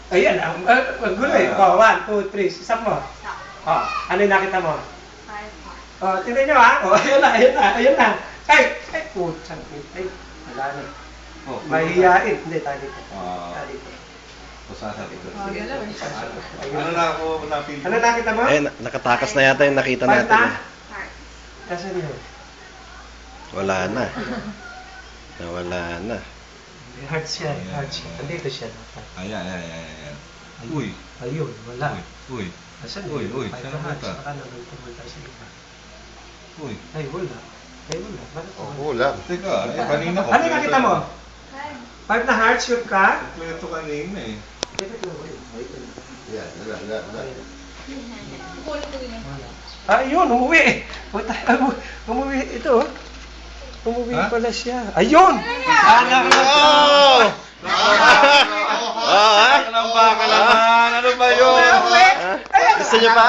Ayan, magulo eh. Oh, 1, 2, 3. Isang mo. Oh, ano yung nakita mo? Oh, tingnan nyo ha. Oh, ayan na, ayan na, ayan na. Ay, putsang. Ay, wala na. Oh, Mahihiyain. Hindi, tayo dito. Ah. Tayo dito. Pasasa dito. Sige. Ano na ako napili? Ano nakita mo? Eh, nakatakas na yata yung nakita Five natin. na? Nasaan yun? Wala na. Nawala na. Hearts yan, hearts yan. Andito siya. Ayan, ayan, ayan, ayan. Uy. Ayun, wala. Uy. Nasaan Uy, yun? uy, Five saan na hearts. napunta? Baka naman pumunta sa iba. Uy. Ay, wala. Ay, wala. Bakit wala? Wala. Teka, eh, kanina ko. Ano yung nakita mo? 5 na hearts yung ka? Kompleto kanina eh. Yan, wala. Ah, yun, umuwi. Puta, umuwi ito. Umuwi Ha? pala siya. Ayun! Anak na to! Oh! Baka naman, ano ba yun? Umuwi! Gusto niyo pa?